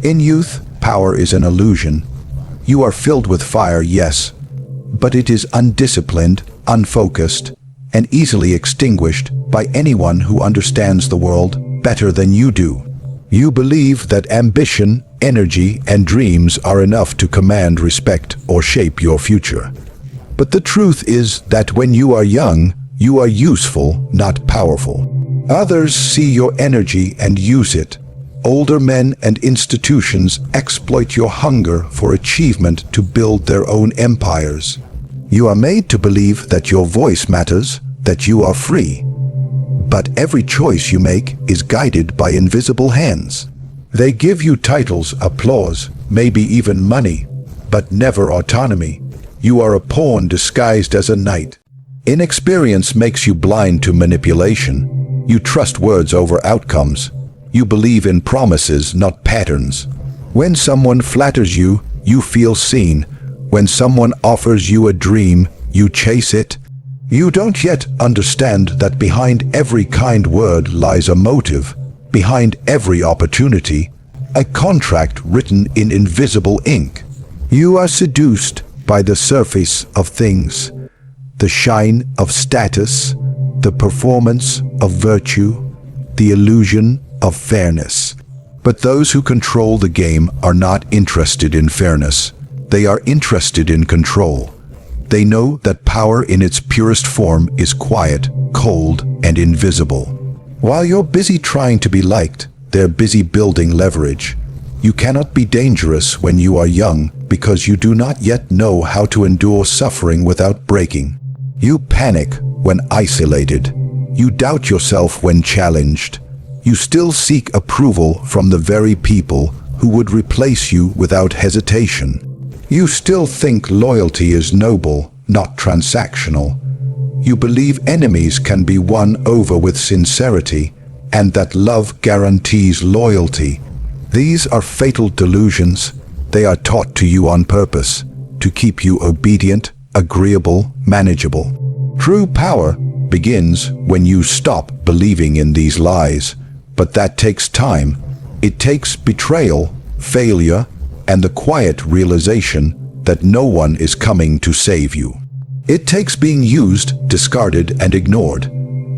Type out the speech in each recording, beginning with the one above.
In youth, power is an illusion. You are filled with fire, yes, but it is undisciplined, unfocused, and easily extinguished by anyone who understands the world better than you do. You believe that ambition, energy, and dreams are enough to command respect or shape your future. But the truth is that when you are young, you are useful, not powerful. Others see your energy and use it. Older men and institutions exploit your hunger for achievement to build their own empires. You are made to believe that your voice matters, that you are free. But every choice you make is guided by invisible hands. They give you titles, applause, maybe even money, but never autonomy. You are a pawn disguised as a knight. Inexperience makes you blind to manipulation. You trust words over outcomes. You believe in promises, not patterns. When someone flatters you, you feel seen. When someone offers you a dream, you chase it. You don't yet understand that behind every kind word lies a motive, behind every opportunity, a contract written in invisible ink. You are seduced by the surface of things, the shine of status, the performance of virtue, the illusion of fairness. But those who control the game are not interested in fairness. They are interested in control. They know that power in its purest form is quiet, cold, and invisible. While you're busy trying to be liked, they're busy building leverage. You cannot be dangerous when you are young because you do not yet know how to endure suffering without breaking. You panic when isolated. You doubt yourself when challenged. You still seek approval from the very people who would replace you without hesitation. You still think loyalty is noble, not transactional. You believe enemies can be won over with sincerity, and that love guarantees loyalty. These are fatal delusions. They are taught to you on purpose, to keep you obedient, agreeable, manageable. True power begins when you stop believing in these lies. But that takes time. It takes betrayal, failure, and the quiet realization that no one is coming to save you. It takes being used, discarded, and ignored.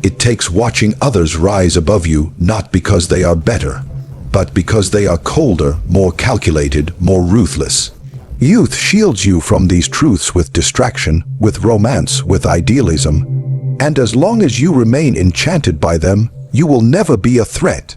It takes watching others rise above you, not because they are better, but because they are colder, more calculated, more ruthless. Youth shields you from these truths with distraction, with romance, with idealism. And as long as you remain enchanted by them, you will never be a threat.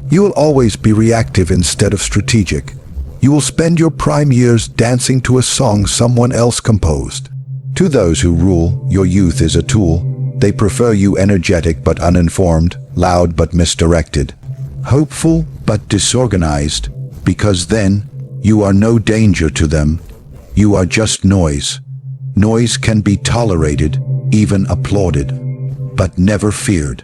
You will always be reactive instead of strategic. You will spend your prime years dancing to a song someone else composed. To those who rule, your youth is a tool. They prefer you energetic but uninformed, loud but misdirected, hopeful but disorganized, because then you are no danger to them. You are just noise. Noise can be tolerated, even applauded, but never feared.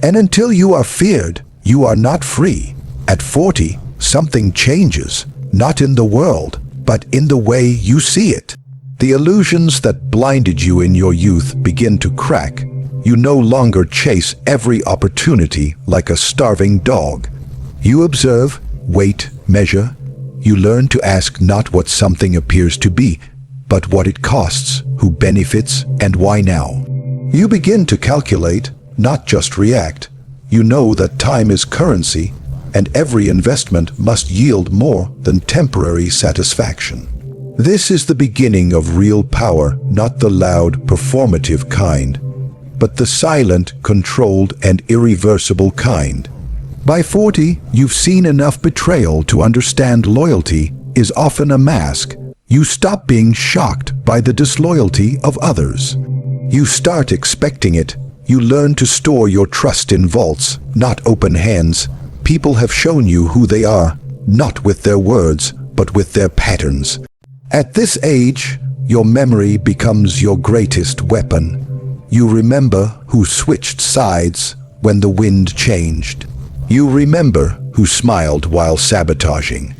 And until you are feared, you are not free. At 40, something changes, not in the world, but in the way you see it. The illusions that blinded you in your youth begin to crack. You no longer chase every opportunity like a starving dog. You observe, wait, measure. You learn to ask not what something appears to be, but what it costs, who benefits, and why now. You begin to calculate, not just react. You know that time is currency, and every investment must yield more than temporary satisfaction. This is the beginning of real power, not the loud, performative kind, but the silent, controlled, and irreversible kind. By 40, you've seen enough betrayal to understand loyalty is often a mask. You stop being shocked by the disloyalty of others. You start expecting it. You learn to store your trust in vaults, not open hands. People have shown you who they are, not with their words, but with their patterns. At this age, your memory becomes your greatest weapon. You remember who switched sides when the wind changed. You remember who smiled while sabotaging.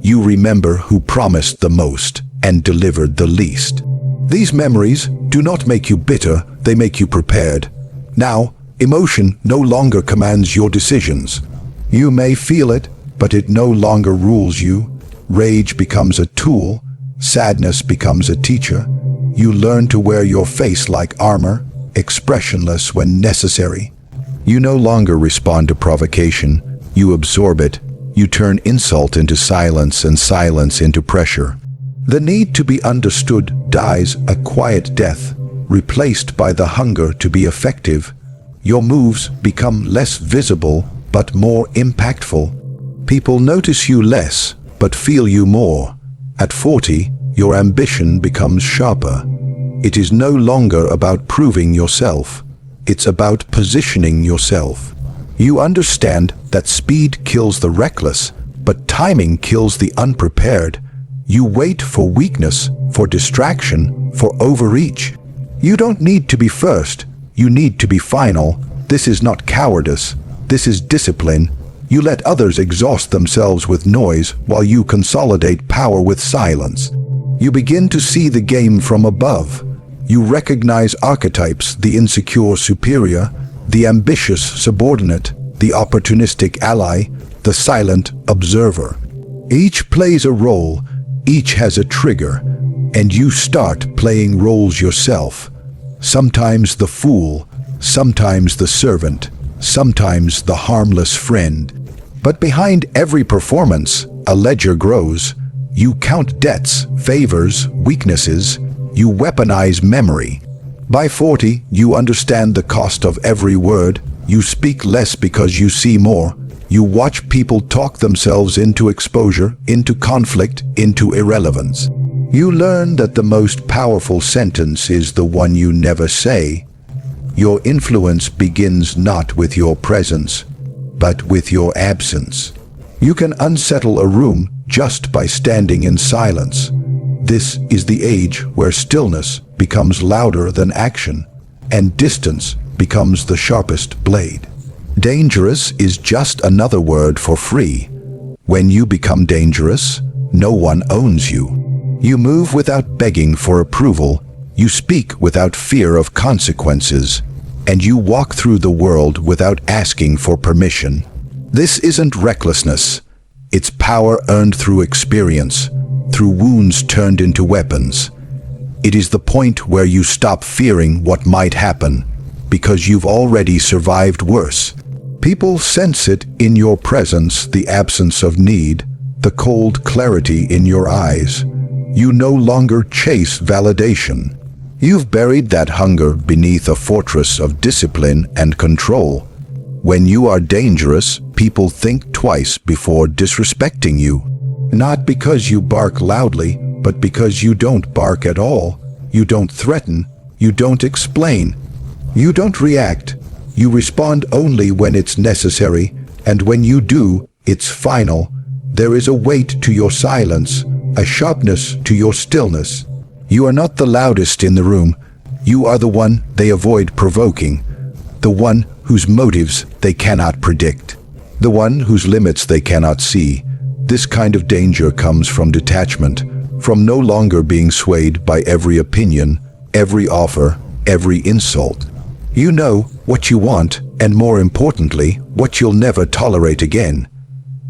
You remember who promised the most and delivered the least. These memories do not make you bitter, they make you prepared. Now, emotion no longer commands your decisions. You may feel it, but it no longer rules you. Rage becomes a tool, sadness becomes a teacher. You learn to wear your face like armor, expressionless when necessary. You no longer respond to provocation, you absorb it. You turn insult into silence and silence into pressure. The need to be understood dies a quiet death, replaced by the hunger to be effective. Your moves become less visible but more impactful. People notice you less but feel you more. At 40, your ambition becomes sharper. It is no longer about proving yourself. It's about positioning yourself. You understand that speed kills the reckless, but timing kills the unprepared. You wait for weakness, for distraction, for overreach. You don't need to be first. You need to be final. This is not cowardice. This is discipline. You let others exhaust themselves with noise while you consolidate power with silence. You begin to see the game from above. You recognize archetypes, the insecure superior, the ambitious subordinate, the opportunistic ally, the silent observer. Each plays a role, each has a trigger, and you start playing roles yourself. Sometimes the fool, sometimes the servant, sometimes the harmless friend. But behind every performance, a ledger grows. You count debts, favors, weaknesses. You weaponize memory. By 40, you understand the cost of every word. You speak less because you see more. You watch people talk themselves into exposure, into conflict, into irrelevance. You learn that the most powerful sentence is the one you never say. Your influence begins not with your presence, but with your absence. You can unsettle a room just by standing in silence. This is the age where stillness becomes louder than action, and distance becomes the sharpest blade. Dangerous is just another word for free. When you become dangerous, no one owns you. You move without begging for approval, you speak without fear of consequences, and you walk through the world without asking for permission. This isn't recklessness. It's power earned through experience, through wounds turned into weapons. It is the point where you stop fearing what might happen, because you've already survived worse. People sense it in your presence, the absence of need, the cold clarity in your eyes. You no longer chase validation. You've buried that hunger beneath a fortress of discipline and control. When you are dangerous, people think twice before disrespecting you. Not because you bark loudly, but because you don't bark at all. You don't threaten. You don't explain. You don't react. You respond only when it's necessary, and when you do, it's final. There is a weight to your silence, a sharpness to your stillness. You are not the loudest in the room. You are the one they avoid provoking, the one whose motives they cannot predict, the one whose limits they cannot see. This kind of danger comes from detachment, from no longer being swayed by every opinion, every offer, every insult. You know what you want, and more importantly, what you'll never tolerate again.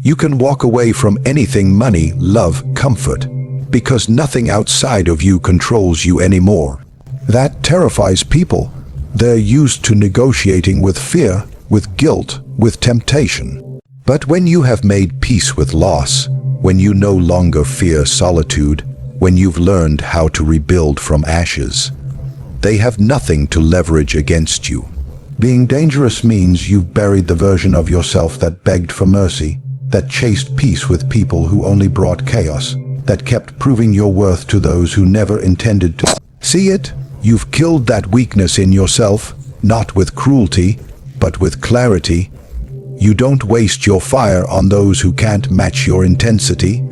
You can walk away from anything: money, love, comfort, because nothing outside of you controls you anymore. That terrifies people. They're used to negotiating with fear, with guilt, with temptation. But when you have made peace with loss, when you no longer fear solitude, when you've learned how to rebuild from ashes, they have nothing to leverage against you. Being dangerous means you've buried the version of yourself that begged for mercy, that chased peace with people who only brought chaos, that kept proving your worth to those who never intended to see it. You've killed that weakness in yourself, not with cruelty, but with clarity. You don't waste your fire on those who can't match your intensity.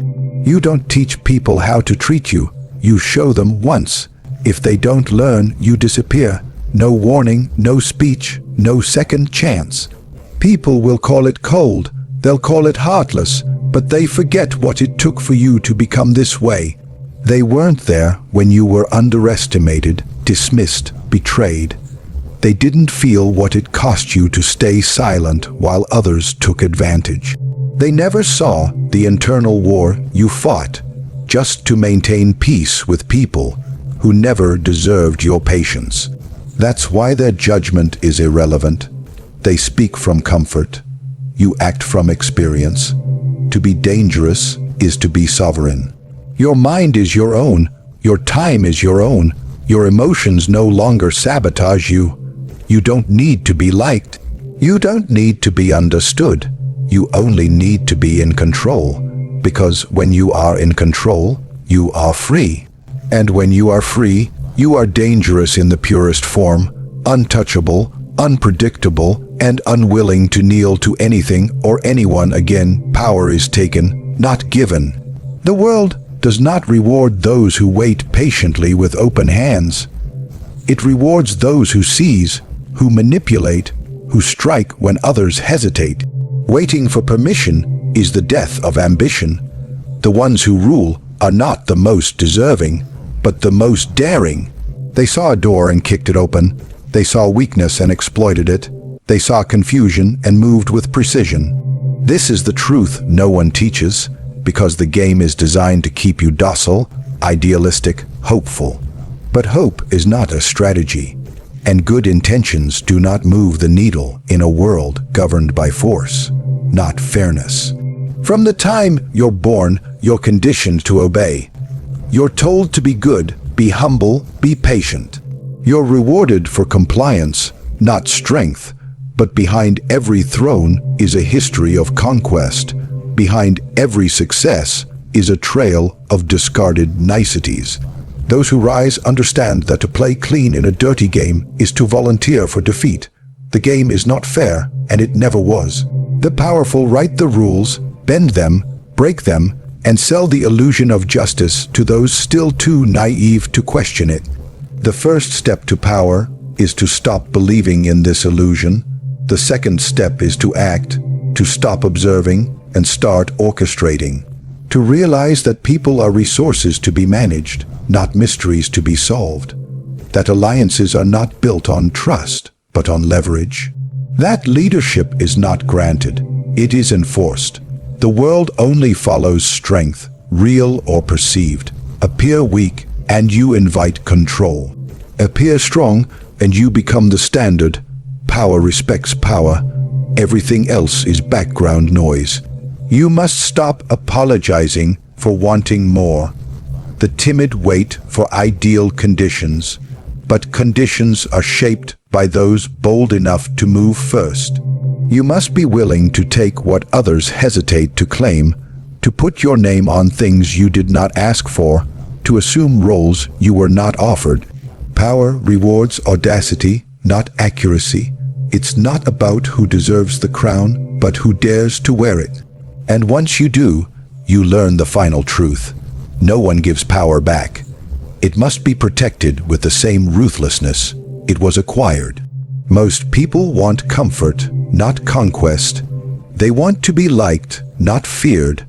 You don't teach people how to treat you. You show them once. If they don't learn, you disappear. No warning, no speech, no second chance. People will call it cold. They'll call it heartless, but they forget what it took for you to become this way. They weren't there when you were underestimated, dismissed, betrayed. They didn't feel what it cost you to stay silent while others took advantage. They never saw the internal war you fought just to maintain peace with people who never deserved your patience. That's why their judgment is irrelevant. They speak from comfort. You act from experience. To be dangerous is to be sovereign. Your mind is your own. Your time is your own. Your emotions no longer sabotage you. You don't need to be liked. You don't need to be understood. You only need to be in control. Because when you are in control, you are free. And when you are free, you are dangerous in the purest form, untouchable, unpredictable, and unwilling to kneel to anything or anyone again. Power is taken, not given. The world does not reward those who wait patiently with open hands. It rewards those who seize, who manipulate, who strike when others hesitate. Waiting for permission is the death of ambition. The ones who rule are not the most deserving, but the most daring. They saw a door and kicked it open. They saw weakness and exploited it. They saw confusion and moved with precision. This is the truth no one teaches, because the game is designed to keep you docile, idealistic, hopeful. But hope is not a strategy, and good intentions do not move the needle in a world governed by force, not fairness. From the time you're born, you're conditioned to obey. You're told to be good, be humble, be patient. You're rewarded for compliance, not strength. But behind every throne is a history of conquest. Behind every success is a trail of discarded niceties. Those who rise understand that to play clean in a dirty game is to volunteer for defeat. The game is not fair, and it never was. The powerful write the rules, bend them, break them, and sell the illusion of justice to those still too naive to question it. The first step to power is to stop believing in this illusion. The second step is to act, to stop observing and start orchestrating. To realize that people are resources to be managed, not mysteries to be solved. That alliances are not built on trust, but on leverage. That leadership is not granted, it is enforced. The world only follows strength, real or perceived. Appear weak, and you invite control. Appear strong, and you become the standard. Power respects power. Everything else is background noise. You must stop apologizing for wanting more. The timid wait for ideal conditions, but conditions are shaped by those bold enough to move first. You must be willing to take what others hesitate to claim, to put your name on things you did not ask for, to assume roles you were not offered. Power rewards audacity, not accuracy. It's not about who deserves the crown, but who dares to wear it. And once you do, you learn the final truth. No one gives power back. It must be protected with the same ruthlessness it was acquired. Most people want comfort, not conquest. They want to be liked, not feared.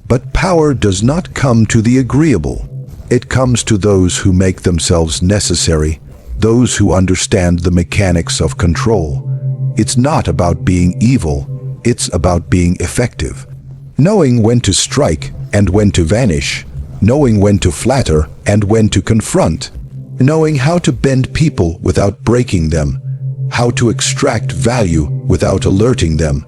But power does not come to the agreeable. It comes to those who make themselves necessary, those who understand the mechanics of control. It's not about being evil, it's about being effective. Knowing when to strike and when to vanish, knowing when to flatter and when to confront, knowing how to bend people without breaking them, how to extract value without alerting them,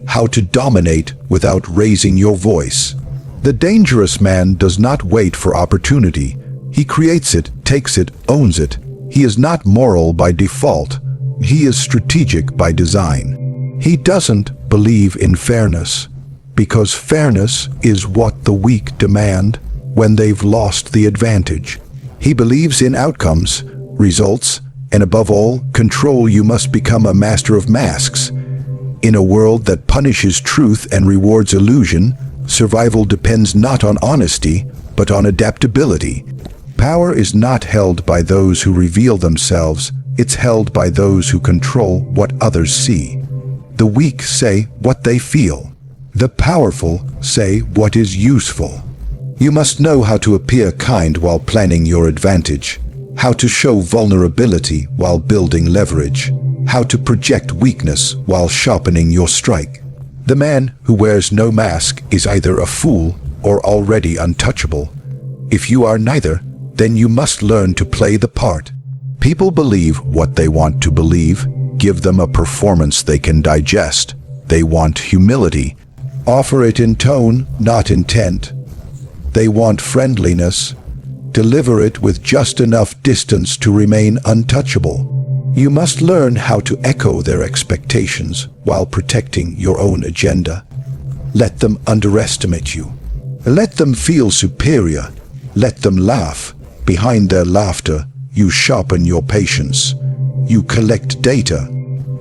how to dominate without raising your voice. The dangerous man does not wait for opportunity. He creates it, takes it, owns it. He is not moral by default. He is strategic by design. He doesn't believe in fairness, because fairness is what the weak demand when they've lost the advantage. He believes in outcomes, results, and above all, control. You must become a master of masks. In a world that punishes truth and rewards illusion, survival depends not on honesty, but on adaptability. Power is not held by those who reveal themselves, it's held by those who control what others see. The weak say what they feel. The powerful say what is useful. You must know how to appear kind while planning your advantage, how to show vulnerability while building leverage, how to project weakness while sharpening your strike. The man who wears no mask is either a fool or already untouchable. If you are neither, then you must learn to play the part. People believe what they want to believe. Give them a performance they can digest. They want humility. Offer it in tone, not intent. They want friendliness. Deliver it with just enough distance to remain untouchable. You must learn how to echo their expectations while protecting your own agenda. Let them underestimate you. Let them feel superior. Let them laugh. Behind their laughter, you sharpen your patience. You collect data.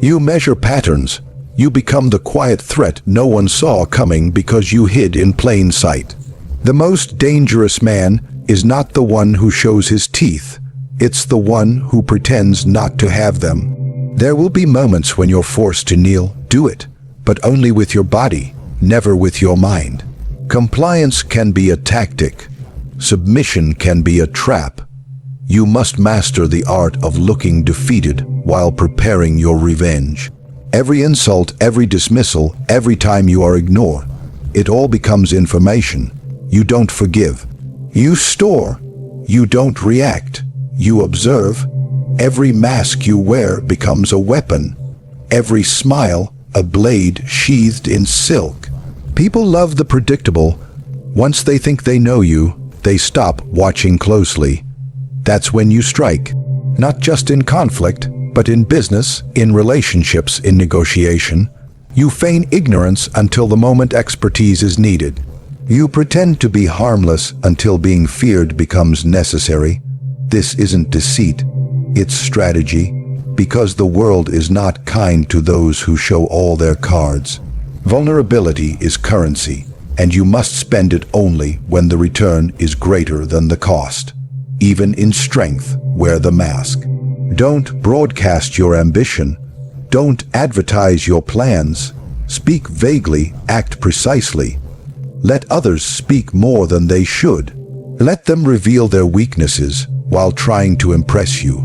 You measure patterns. You become the quiet threat no one saw coming because you hid in plain sight. The most dangerous man is not the one who shows his teeth. It's the one who pretends not to have them. There will be moments when you're forced to kneel. Do it, but only with your body, never with your mind. Compliance can be a tactic. Submission can be a trap. You must master the art of looking defeated while preparing your revenge. Every insult, every dismissal, every time you are ignored, it all becomes information. You don't forgive. You store. You don't react. You observe. Every mask you wear becomes a weapon. Every smile, a blade sheathed in silk. People love the predictable. Once they think they know you, they stop watching closely. That's when you strike. Not just in conflict, but in business, in relationships, in negotiation. You feign ignorance until the moment expertise is needed. You pretend to be harmless until being feared becomes necessary. This isn't deceit, it's strategy, because the world is not kind to those who show all their cards. Vulnerability is currency, and you must spend it only when the return is greater than the cost. Even in strength, wear the mask. Don't broadcast your ambition. Don't advertise your plans. Speak vaguely, act precisely. Let others speak more than they should. Let them reveal their weaknesses while trying to impress you.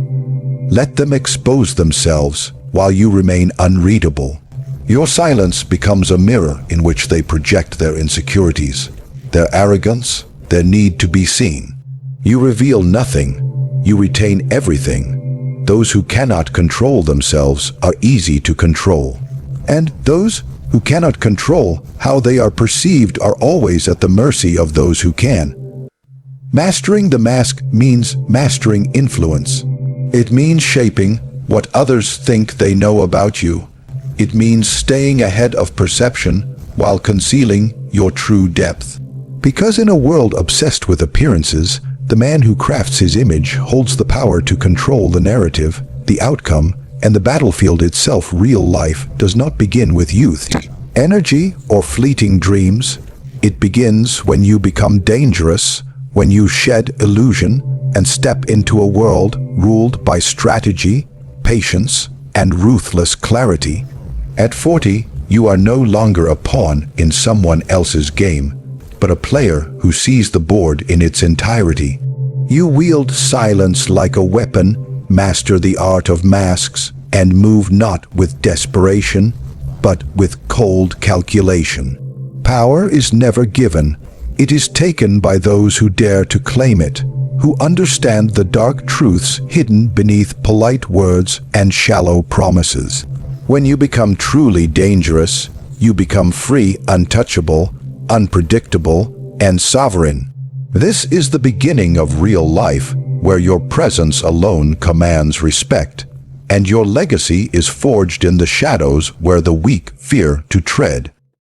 Let them expose themselves while you remain unreadable. Your silence becomes a mirror in which they project their insecurities, their arrogance, their need to be seen. You reveal nothing, you retain everything. Those who cannot control themselves are easy to control. And those who cannot control how they are perceived are always at the mercy of those who can. Mastering the mask means mastering influence. It means shaping what others think they know about you. It means staying ahead of perception while concealing your true depth. Because in a world obsessed with appearances, the man who crafts his image holds the power to control the narrative, the outcome, and the battlefield itself. Real life does not begin with youth, energy, or fleeting dreams. It begins when you become dangerous, when you shed illusion and step into a world ruled by strategy, patience, and ruthless clarity. At 40, you are no longer a pawn in someone else's game, but a player who sees the board in its entirety. You wield silence like a weapon, master the art of masks, and move not with desperation, but with cold calculation. Power is never given. It is taken by those who dare to claim it, who understand the dark truths hidden beneath polite words and shallow promises. When you become truly dangerous, you become free, untouchable, unpredictable, and sovereign. This is the beginning of real life, where your presence alone commands respect, and your legacy is forged in the shadows where the weak fear to tread.